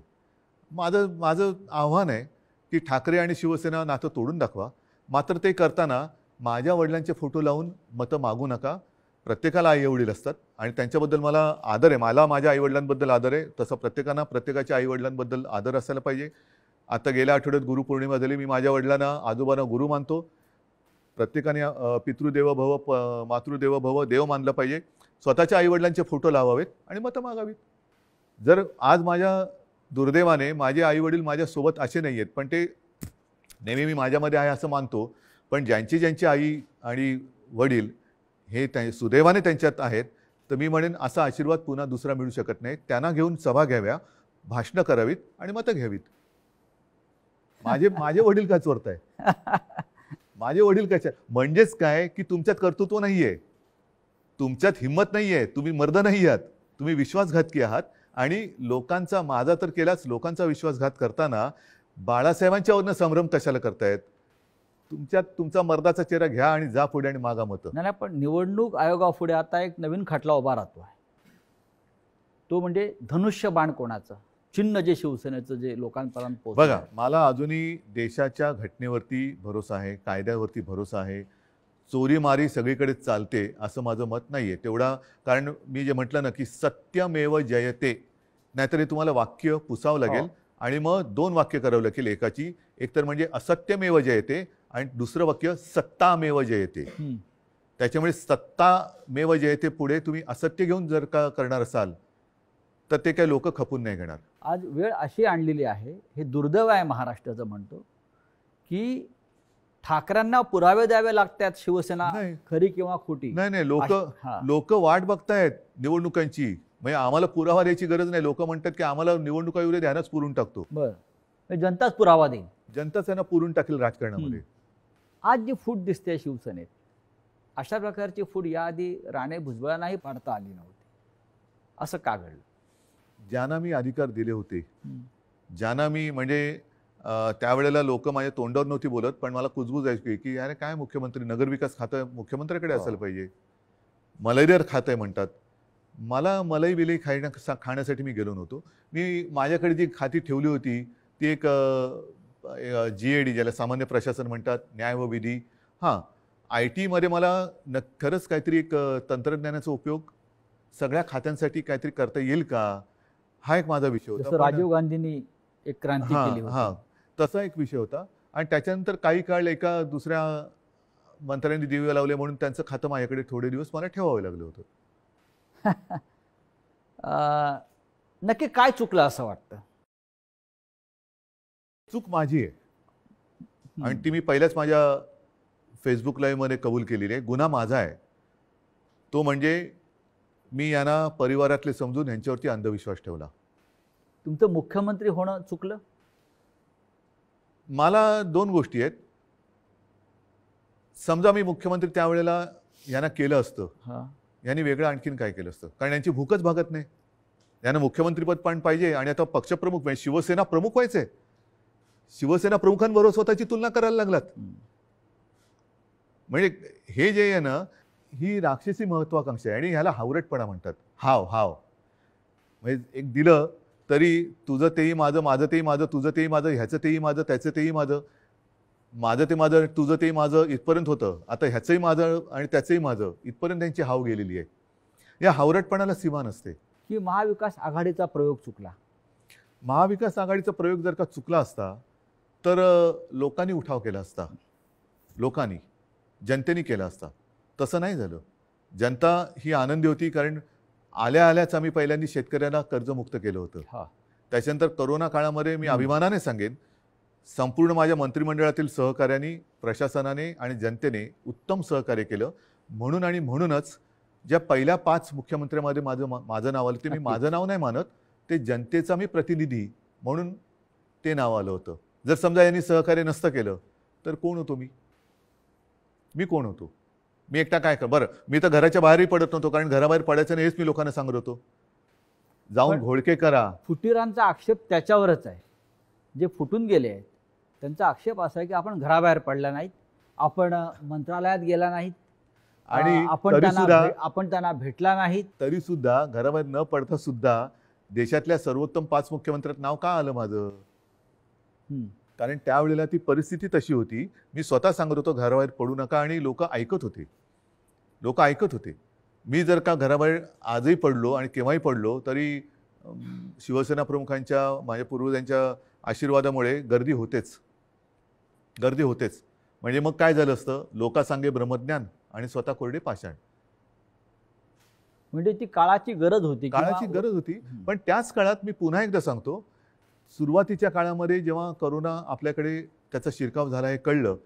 माझं आव्हान आहे की ठाकरे आणि शिवसेना नातं तोडून दाखवा. मात्र ते करताना माझ्या वडिलांचे फोटो लावून मतं मागू नका. प्रत्येकाला आई वडील असतात आणि त्यांच्याबद्दल मला आदर आहे, मला माझ्या आईवडिलांबद्दल आदर आहे, तसं प्रत्येकानं प्रत्येकाच्या आईवडिलांबद्दल आदर असायला पाहिजे. आता गेल्या आठवड्यात गुरुपौर्णिमा झाली, मी माझ्या वडिलांना आजोबांना गुरु मानतो. प्रत्येकाने पितृदेव भव मातृदेव भव देव मानलं पाहिजे. स्वतःच्या आईवडिलांचे फोटो लावावेत आणि मतं मागावीत. जर आज माझ्या दुर्दैवाने माझे आईवडील माझ्यासोबत असे नाही आहेत, पण ते नेहमी मी माझ्यामध्ये आहे असं मानतो, पण ज्यांची आई आणि वडील हे सुदैवाने त्यांच्यात आहेत, तर मी म्हणेन असा आशीर्वाद पुन्हा दुसरा मिळू शकत नाही. त्यांना घेऊन सभा घ्याव्या, भाषणं करावीत आणि मतं घ्यावीत. माझे वडील काय चोरताय? माझे वडील कशा? म्हणजेच काय की तुमच्यात कर्तृत्व नाहीये, तुमच्यात हिंमत नाहीये, तुम्ही मर्द नाही आहात, तुम्ही विश्वासघातकी आहात. आणि लोकांचा, माझा तर केलाच, लोकांचा विश्वासघात करताना बाळासाहेबांच्यावरनं संभ्रम कशाला करतायत? तुमच्यात तुमचा मर्दाचा चेहरा घ्या आणि जा पुढे आणि मागा मतं. नाही, पण निवडणूक आयोगापुढे आता एक नवीन खटला उभा राहतो आहे, तो म्हणजे धनुष्यबाण कोणाचं चिन्ह, जे शिवसेनेचं जे लोकांपर्यंत पोहोचलं. बघा, मला अजूनही देशाच्या घटनेवरती भरोसा आहे, कायद्यावरती भरोसा आहे. चोरीमारी सगळीकडे चालते असं माझं मत नाहीये तेवढा. कारण मी जे म्हटलं ना की सत्यमेव जयते, नाहीतर तुम्हाला वाक्य पुसावं लागेल आणि मग दोन वाक्य करावं लागेल एकाची. एक तर म्हणजे असत्यमेव जयते आणि दुसरं वाक्य सत्तामेव जयते. त्याच्यामुळे सत्तामेव जयते पुढे तुम्ही असत्य घेऊन जर का करणार असाल तर ते काही लोक खपून नाही घेणार. आज वेळ अशी आणलेली आहे, हे दुर्दैव आहे महाराष्ट्राचं म्हणतो, की ठाकरेंना पुरावे द्यावे लागतात शिवसेना खरी किंवा खोटी. नाही, लोक वाट बघतायत निवडणुकांची. म्हणजे आम्हाला पुरावा द्यायची गरज नाही. लोक म्हणतात की आम्हाला निवडणुका येऊ दे, ध्यानच पुरून टाकतो. बरं, जनताच पुरावा देईल, जनताच यांना पुरून टाकेल राजकारणामध्ये. आज जी फूट दिसते शिवसेनेत, अशा प्रकारची फूट याआधी राणे भुजबळांनाही पाडता आली नव्हती. असं का घडलं? ज्यांना मी अधिकार दिले होते, ज्यांना मी म्हणजे त्यावेळेला लोक माझ्या तोंडावर नव्हती बोलत, पण मला कुजबूज ऐकली की अरे काय मुख्यमंत्री, नगरविकास खातं मुख्यमंत्र्याकडे असायला पाहिजे, मलेरियर खातं आहे म्हणतात. मला मलाई विलई खाण्यासाठी मी गेलो नव्हतो. मी माझ्याकडे जी खाती ठेवली होती ती एक GAD, ज्याला सामान्य प्रशासन म्हणतात, न्याय व विधी. IT मध्ये मला खरंच काहीतरी एक तंत्रज्ञानाचा उपयोग सगळ्या खात्यांसाठी काहीतरी करता येईल का, हा एक माझा विषय होता. राजीव गांधींनी एक क्रांती केली होती, तसा एक विषय होता. आणि त्याच्यानंतर काही काळ एका दुसऱ्या मंत्र्यांनी दिवे लावले म्हणून त्यांचं खातं माझ्याकडे थोडे दिवस मला ठेवावं लागलं होतं. नक्की काय चुकलं असं वाटतं? चूक माझी आहे आणि ती मी पहिल्याच माझ्या फेसबुक लाईव्हमध्ये कबूल केलेली आहे. गुन्हा माझा आहे, तो म्हणजे मी यांना परिवारातले समजून यांच्यावरती अंधविश्वास ठेवला. तुमचं मुख्यमंत्री होणं चुकलं? मला 2 गोष्टी आहेत. समजा मी मुख्यमंत्री त्यावेळेला यांना केलं असतं, हां. यांनी वेगळं आणखीन काय केलं असतं, कारण यांची भूकच भागत नाही. यांना मुख्यमंत्रीपद पण पाहिजे आणि आता पक्षप्रमुख म्हणजे शिवसेना प्रमुख व्हायचे. शिवसेना प्रमुखांबरोबर स्वतःची तुलना करायला लागलात. म्हणजे हे जे आहे ना, ही राक्षसी महत्वाकांक्षा आहे आणि ह्याला हावरटपणा म्हणतात. हाव हाव म्हणजे एक दिलं तरी तुझं तेही माझं, माझं तेही माझं, तुझं तेही माझं, ह्याचं तेही माझं, त्याचं तेही माझं, माझं ते माझं, तुझं तेही माझं इथपर्यंत होतं. आता ह्याचंही माझं आणि त्याचंही माझं इथपर्यंत त्यांची हाव गेलेली आहे. या हावरटपणाला सीमा नसते. की महाविकास आघाडीचा प्रयोग चुकला? महाविकास आघाडीचा प्रयोग जर का चुकला असता तर लोकांनी उठाव केला असता. लोकांनी, जनतेने केला असता. तसं नाही झालं. जनता ही आनंदी होती कारण आल्या आल्याच आम्ही पहिल्यांदा शेतकऱ्यांना कर्जमुक्त केलं होतं. हां. त्याच्यानंतर करोना काळामध्ये मी अभिमानाने सांगेन संपूर्ण माझ्या मंत्रिमंडळातील सहकार्यांनी, प्रशासनाने आणि जनतेने उत्तम सहकार्य केलं. म्हणून आणि म्हणूनच ज्या पहिल्या 5 मुख्यमंत्र्यांमध्ये माझं नाव आलं ते मी नक्कीच. माझं नाव नाही मानत, ते जनतेचा मी प्रतिनिधी म्हणून ते नाव आलं होतं. जर समजा यांनी सहकार्य नसतं केलं तर कोण होतो मी? मी कोण होतो? मी एकटा काय कर बरं, मी तर घराच्या बाहेरही पडत नव्हतो कारण घराबाहेर पडायचं नाही हेच मी लोकांना सांगत होतो. जाऊन पण- घोळके करा. फुटीरांचा आक्षेप त्याच्यावरच आहे. जे फुटून गेले आहेत त्यांचा आक्षेप असा आहे की आपण घराबाहेर पडला नाहीत, आपण मंत्रालयात गेला नाहीत, आणि आपण त्यांना भेटला नाहीत. तरी सुद्धा घराबाहेर न पडता सुद्धा देशातल्या सर्वोत्तम 5 मुख्यमंत्र्यात नाव का आलं माझं? कारण त्यावेळेला ती परिस्थिती तशी होती. मी स्वतः सांगत होतो घराबाहेर पडू नका आणि लोक ऐकत होते. लोक ऐकत होते. मी जर का घराबाहेर आजही पडलो आणि केव्हाही पडलो तरी शिवसेना प्रमुखांच्या, माझ्या पूर्वजांच्या आशीर्वादामुळे गर्दी होतेच. गर्दी होतेच. म्हणजे मग काय झालं असतं? लोकांसांगे ब्रह्मज्ञान आणि स्वतः कोरडे पाषाण. म्हणजे ती काळाची गरज होती. काळाची गरज होती. पण त्याच काळात मी पुन्हा एकदा सांगतो, सुरुवातीच्या काळामध्ये जेव्हा करोना आपल्याकडे त्याचा शिरकाव झाला हे कळलं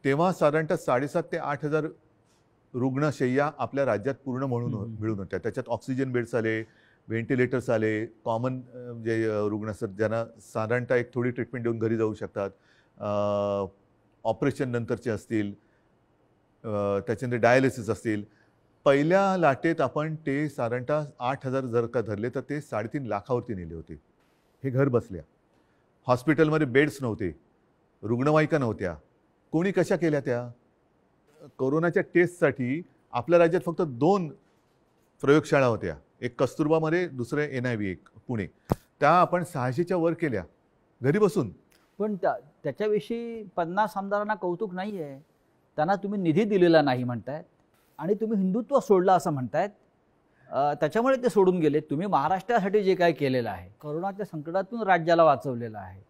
तेव्हा साधारणतः 7,500 ते 8,000 रुग्णशय्या आपल्या राज्यात पूर्ण म्हणून मिळून होत्या. त्याच्यात ऑक्सिजन बेड्स आले, व्हेंटिलेटर्स आले, कॉमन जे रुग्ण असतात ज्यांना साधारणतः एक थोडी ट्रीटमेंट देऊन घरी जाऊ शकतात, ऑपरेशन नंतरचे असतील, त्याच्यानंतर डायलिसिस असतील. पहिल्या लाटेत आपण ते साधारणतः 8,000 जर का धरले तर ते 3.5 लाखावरती नेले होते. हे घर बसल्या. हॉस्पिटलमध्ये बेड्स नव्हते, रुग्णवाहिका नव्हत्या. कोणी कशा केल्या त्या? कोरोनाच्या टेस्टसाठी आपल्या राज्यात फक्त 2 प्रयोगशाळा होत्या. एक कस्तुरबामध्ये, दुसरे NIV एक पुणे. त्या आपण 600च्या वर केल्या घरी बसून. पण त्याच्याविषयी 50 आमदारांना कौतुक नाही आहे. त्यांना तुम्ही निधी दिलेला नाही म्हणतायत आणि तुम्ही हिंदुत्व सोडलं असं म्हणतायत. त्याच्यामुळे ते सोडून गेले. तुम्ही महाराष्ट्रासाठी जे काय केलेलं आहे, करोनाच्या संकटातून राज्याला वाचवलेलं आहे,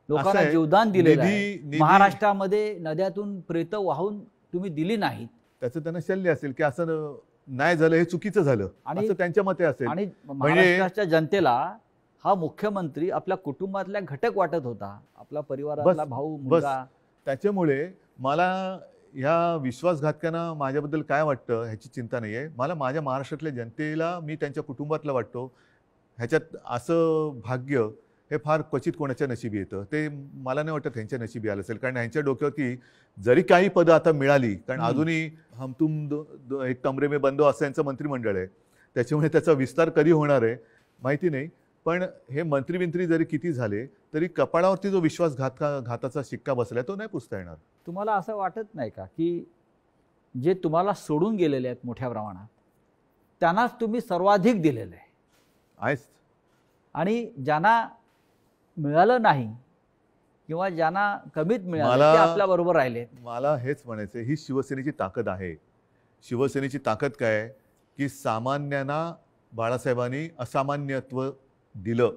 लोकांना जीवदान दिलेलं आहे. महाराष्ट्रामध्ये नद्यातून प्रेत वाहून तुम्ही दिली नाहीत. त्याचं त्यांना शल्य असेल की असं नाही झालं, हे चुकीचं झालं असं त्यांच्या मते असेल. आणि महाराष्ट्राच्या जनतेला हा मुख्यमंत्री आपल्या कुटुंबातल्या घटक वाटत होता, आपला परिवारातला भाऊ, मुलगा. त्याच्यामुळे मला ह्या विश्वासघातकांना माझ्याबद्दल काय वाटतं ह्याची चिंता नाही आहे. मला माझ्या महाराष्ट्रातल्या जनतेला मी त्यांच्या कुटुंबातला वाटतो. ह्याच्यात असं भाग्य हे फार क्वचित कोणाच्या नशिबी येतं. ते मला नाही वाटत ह्यांच्या नशिबी आलं असेल. कारण ह्यांच्या डोक्यावरती जरी काही पदं आता मिळाली, कारण अजूनही हम तुम एक कमरे में बंद असं यांचं मंत्रिमंडळ आहे, त्याच्यामुळे त्याचा विस्तार कधी होणार आहे माहिती नाही. पण हे मंत्री जरी किती झाले तरी कपाळावरती जो घाताचा शिक्का बसलाय तो नाही पुसता येणार. तुम्हाला असं वाटत नाही का की जे तुम्हाला सोडून गेलेले आहेत मोठ्या प्रमाणात त्यांनाच तुम्ही सर्वाधिक दिलेलं आहे आणि ज्यांना मिळालं नाही किंवा ज्यांना कमीत मिळालं ते आपल्या बरोबर राहिले? मला हेच म्हणायचं, ही शिवसेनेची ताकद आहे. शिवसेनेची ताकद काय की सामान्यांना बाळासाहेबांनी असामान्यत्व दिलं.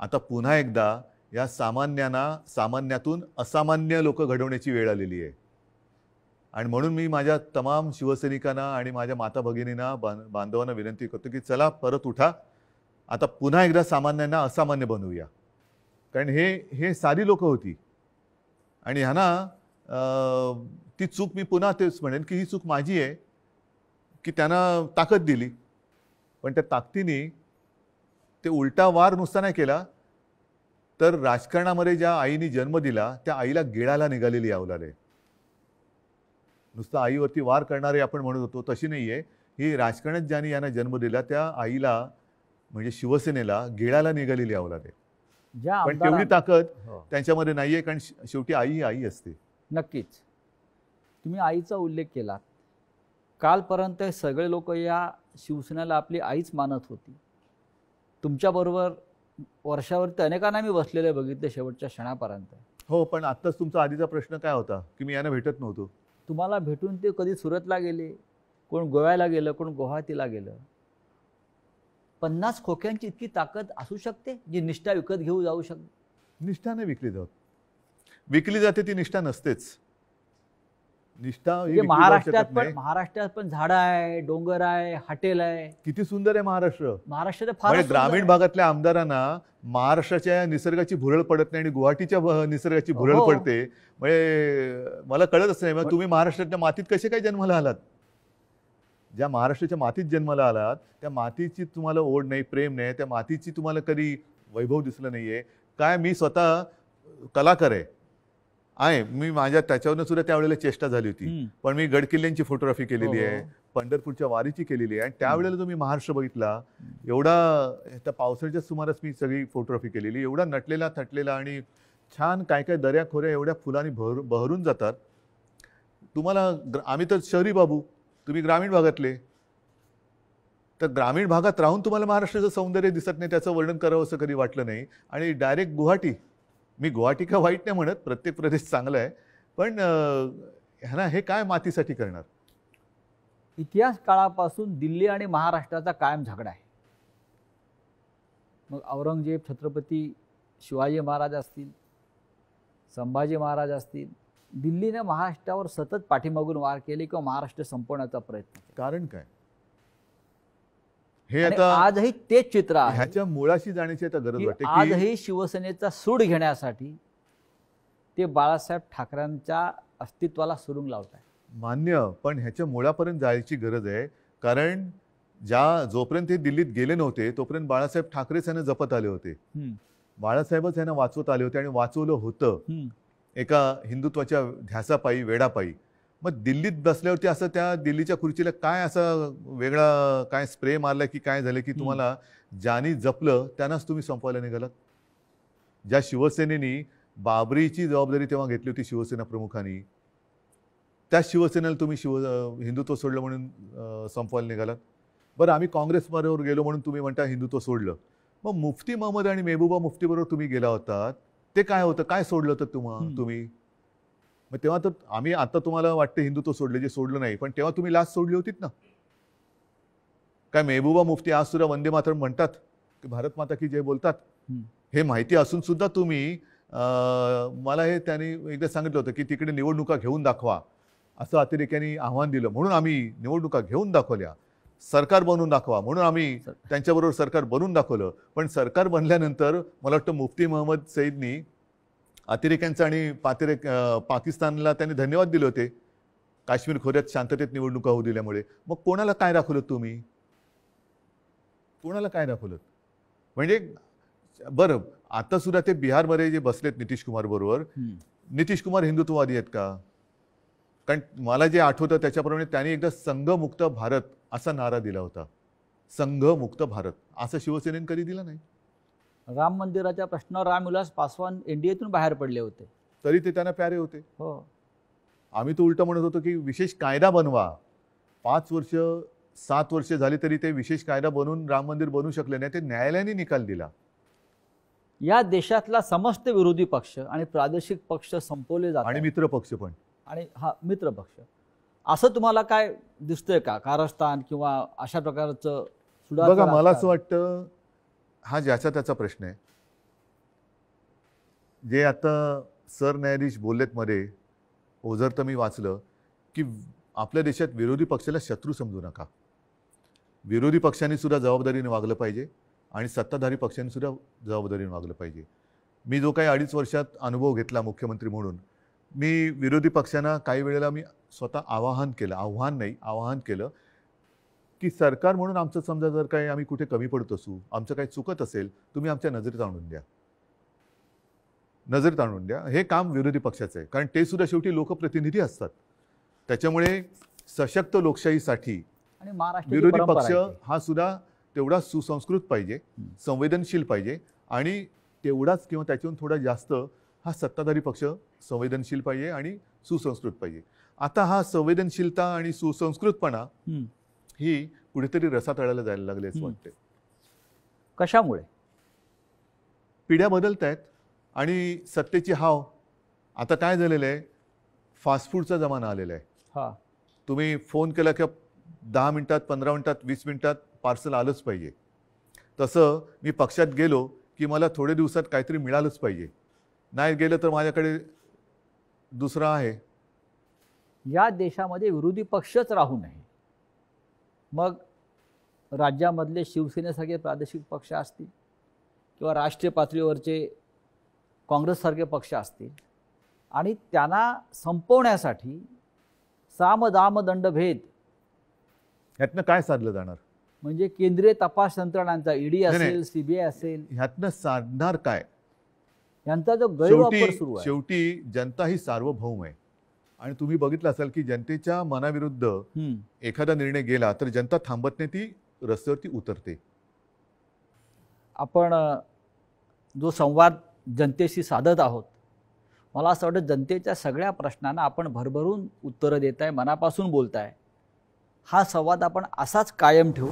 आता पुन्हा एकदा या सामान्यातून असामान्य लोक घडवण्याची वेळ आलेली आहे. आणि म्हणून मी माझ्या तमाम शिवसैनिकांना आणि माझ्या माता भगिनींना, बांधवांना विनंती करतो की चला परत उठा. आता पुन्हा एकदा सामान्यांना असामान्य बनवूया. कारण हे सारी लोक होती आणि ह्यांना ती चूक, मी पुन्हा तेच म्हणेन की ही चूक माझी आहे की त्यांना ताकद दिली. पण त्या ताकदीने ते उलटा वार नुसता नाही केला, तर राजकारणामध्ये ज्या आईने जन्म दिला त्या आईला गिळायला निघालेली अवलाद आहे. नुसतं आईवरती वार करणारे आपण म्हणत होतो तशी नाहीये. ही राजकारणात ज्यांनी यांना जन्म दिला त्या आईला म्हणजे शिवसेनेला गिळायला निघालेली अवलाद आहे. ज्या पण तेवढी ताकद हो, त्यांच्यामध्ये नाहीये, कारण शेवटी आई ही आई असते. नक्कीच. तुम्ही आईचा उल्लेख केला. कालपर्यंत हे सगळे लोक या शिवसेनेला आपली आईच मानत होती. तुमच्याबरोबर वर्षावरती अनेकांना मी बसलेले बघितले शेवटच्या क्षणापर्यंत. हो, पण आत्ताच तुमचा आधीचा प्रश्न काय होता की मी यांना भेटत नव्हतो. तुम्हाला भेटून ते कधी सुरतला गेले, कोण गोव्याला गेलं, कोण गुवाहाटीला गेलं. 50 खोक्यांची इतकी ताकद असू शकते जी निष्ठा विकत घेऊ जाऊ शकते? निष्ठा नाही विकली जात. विकली जाते ती निष्ठा नसतेच. निष्ठा ही म्हणजे विकली जाऊ महाराष्ट्रात शकत पण नाही. महाराष्ट्रात पण झाडं आहे, डोंगर आहे, हॉटेल आहे. किती सुंदर आहे महाराष्ट्र. महाराष्ट्रात फार म्हणजे ग्रामीण भागातल्या आमदारांना महाराष्ट्राच्या निसर्गाची भुरळ पडत नाही आणि गुवाहाटीच्या निसर्गाची भुरळ हो. पडते. म्हणजे मला कळतच नाही, मग तुम्ही महाराष्ट्राच्या मातीत कसे काय जन्माला आलात. ज्या महाराष्ट्राच्या मातीत जन्माला आलात त्या मातीची तुम्हाला ओढ नाही, प्रेम नाही, त्या मातीची तुम्हाला कधी वैभव दिसलं नाहीये काय. मी स्वतः कलाकार आहे, मी माझ्या त्याच्यावरनं सुद्धा त्यावेळेला चेष्टा झाली होती. पण मी गडकिल्ल्यांची फोटोग्राफी केलेली आहे, पंढरपूरच्या वारीची केलेली आहे, आणि त्यावेळेला जो मी महाराष्ट्र बघितला एवढा त्या पावसाळ्याच्या सुमारास मी सगळी फोटोग्राफी केलेली, एवढा नटलेला थटलेला आणि छान काय काय दऱ्या खोऱ्या एवढ्या फुलांनी बहरून जातात. तुम्हाला आम्ही तर शहरी बाबू, तुम्ही ग्रामीण भागातले, तर ग्रामीण भागात राहून तुम्हाला महाराष्ट्राचं सौंदर्य दिसत नाही, त्याचं वर्णन करावं असं कधी वाटलं नाही. आणि डायरेक्ट गुवाहाटी, मी गुवाहाटी का वाईट नाही म्हणत, प्रत्येक प्रदेश चांगला आहे, पण ह्यांना हे काय मातीसाठी करणार. इतिहास काळापासून दिल्ली आणि महाराष्ट्राचा कायम झगडा आहे. मग औरंगजेब, छत्रपती शिवाजी महाराज असतील, संभाजी महाराज असतील, दिल्लीने महाराष्ट्रावर सतत पाठीमागून वार केले किंवा महाराष्ट्र संपवण्याचा प्रयत्न केला. कारण काय हे आणि आता आजही तेच चित्र आहे. ह्याच्या मुळाशी जाण्याची आता गरज की वाटते की आजही शिवसेनेचा सूड घेण्यासाठी ते बाळासाहेब ठाकरेंच्या अस्तित्वाला सुरुंग लावत आहे. मान्य, पण ह्याच्या मुळापर्यंत जायची गरज आहे. कारण जोपर्यंत ते दिल्लीत गेले नव्हते तोपर्यंत बाळासाहेब ठाकरेच यांना जपत आले होते. बाळासाहेबच यांना वाचवत आले होते आणि वाचवलं होतं एका हिंदुत्वाच्या ध्यासापायी, वेडापायी. मग दिल्लीत बसल्यावरती असं त्या दिल्लीच्या खुर्चीला काय असं वेगळा काय स्प्रे मारला की काय झालं की तुम्हाला ज्यांनी जपलं त्यांनाच तुम्ही संपवायला निघालात. ज्या शिवसेनेनी बाबरीची जबाबदारी तेव्हा घेतली होती शिवसेना प्रमुखांनी, त्या शिवसेनेला तुम्ही हिंदुत्व सोडलं म्हणून संपवायला निघालात. बरं, आम्ही काँग्रेसबरोबर गेलो म्हणून तुम्ही म्हणता हिंदुत्व सोडलं. मग मुफ्ती महमद आणि मेहबूबा मुफ्तीबरोबर तुम्ही गेला होतात, ते काय होतं, काय सोडलं होतं तुम्ही. मग तेव्हा तर आम्ही आता तुम्हाला वाटतं हिंदुत्व सोडले, जे सोडलं नाही, पण तेव्हा तुम्ही लाच सोडली होतीत ना. काय मेहबूबा मुफ्ती आज सुद्धा वंदे मातरम म्हणतात, की भारत माता की जय बोलतात. हे माहिती असून सुद्धा तुम्ही मला हे त्यांनी एकदा सांगितलं होतं की तिकडे निवडणुका घेऊन दाखवा, असं अतिरेक्यांनी आव्हान दिलं, म्हणून आम्ही निवडणुका घेऊन दाखवल्या. सरकार बनवून दाखवा म्हणून आम्ही त्यांच्याबरोबर सरकार बनवून दाखवलं. पण सरकार बनल्यानंतर मला वाटतं मुफ्ती महमद सईदनी अतिरेक्यांचा आणि पाकिस्तानला त्यांनी धन्यवाद दिले होते काश्मीर खोऱ्यात शांततेत निवडणुका होऊ दिल्यामुळे. मग कोणाला काय दाखवलं तुम्ही, कोणाला काय दाखवलं. म्हणजे बरं, आता सुद्धा ते बिहारमध्ये जे बसलेत नितीश कुमार बरोबर, नितीश कुमार हिंदुत्ववादी आहेत का. कारण मला जे आठवतं त्याच्याप्रमाणे त्यांनी एकदा संघमुक्त भारत असा नारा दिला होता. संघमुक्त भारत असं शिवसेनेने कधी दिला नाही. राम मंदिराच्या प्रश्नावर रामविलास पासवान एनडीएतून बाहेर पडले होते, तरी ते त्यांना प्यारे होते. हो, आम्ही तो उलट म्हणत होतो की विशेष कायदा बनवा. 5 वर्ष 7 वर्ष झाली तरी ते विशेष कायदा बनवून राम मंदिर बनवू शकले नाही. ते न्यायालयाने निकाल दिला. या देशातला समस्त विरोधी पक्ष आणि प्रादेशिक पक्ष संपवले जातात आणि मित्र पक्ष पण, आणि हा मित्र पक्ष. असं तुम्हाला काय दिसतंय का कारस्थान किंवा अशा प्रकारचं सुडाचं बघा, मला असं राजकारण? वाटतं हा ज्याचा त्याचा प्रश्न आहे. जे आता सरन्यायाधीश बोललेत मध्ये, ओझर तर मी वाचलं की आपल्या देशात विरोधी पक्षाला शत्रू समजू नका. विरोधी पक्षांनी सुद्धा जबाबदारीने वागलं पाहिजे आणि सत्ताधारी पक्षांनी सुद्धा जबाबदारीने वागलं पाहिजे. मी जो काही 2.5 वर्षात अनुभव घेतला मुख्यमंत्री म्हणून, मी विरोधी पक्षांना काही वेळेला मी स्वतः आवाहन केलं की की सरकार म्हणून आमचं समजा जर काही आम्ही कुठे कमी पडत असू, आमचं काही चुकत असेल, तुम्ही आमच्या नजरेत आणून द्या, नजरेत आणून द्या. हे काम विरोधी पक्षाचं आहे, कारण ते सुद्धा शेवटी लोकप्रतिनिधी असतात. त्याच्यामुळे सशक्त लोकशाहीसाठी आणि महाराष्ट्राची विरोधी परंपरा पक्ष आहे ती. हा सुद्धा तेवढा सुसंस्कृत पाहिजे, संवेदनशील पाहिजे, आणि तेवढाच किंवा त्याच्याहून थोडा जास्त हा सत्ताधारी पक्ष संवेदनशील पाहिजे आणि सुसंस्कृत पाहिजे. आता हा संवेदनशीलता आणि सुसंस्कृतपणा ही कुठेतरी रसातळाला जायला लागले असं वाटते. कशामुळे? पिढ्या बदलत आहेत आणि सत्तेची हाव. आता काय झालेलं आहे, फास्ट फूडचा जमाना आलेला आहे. हा, तुम्ही फोन केला की 10 मिनिटात, 15 मिनिटात, 20 मिनिटात पार्सल आलंच पाहिजे. तसं मी पक्षात गेलो की मला थोडे दिवसात काहीतरी मिळालंच पाहिजे, नाही गेलं तर माझ्याकडे दुसरा आहे. या देशामध्ये विरोधी पक्षच राहू नये. मग राज्यामधले शिवसेनेसारखे प्रादेशिक पक्ष असतील किंवा राष्ट्रीय पातळीवरचे काँग्रेससारखे पक्ष असतील, आणि त्यांना संपवण्यासाठी साम दाम दंडभेद ह्यातनं काय साधलं जाणार? म्हणजे केंद्रीय तपास यंत्रणांचा ईडी नाही. असेल, सीबीआय असेल, ह्यातनं साधणार काय? यांचा जो गैरवापर सुरू आहे. शेवटी जनता ही सार्वभौम आहे, आणि तुम्ही बघितलं असाल की जनतेच्या मनाविरुद्ध एखादा निर्णय गेला तर जनता थांबत नाही, ती रस्त्यावरती उतरते. आपण जो संवाद जनतेशी साधत आहोत, मला असं वाटतं जनतेच्या सगळ्या प्रश्नांना आपण भरभरून उत्तरं देताय, मनापासून बोलताय. हा संवाद आपण असाच कायम ठेवू.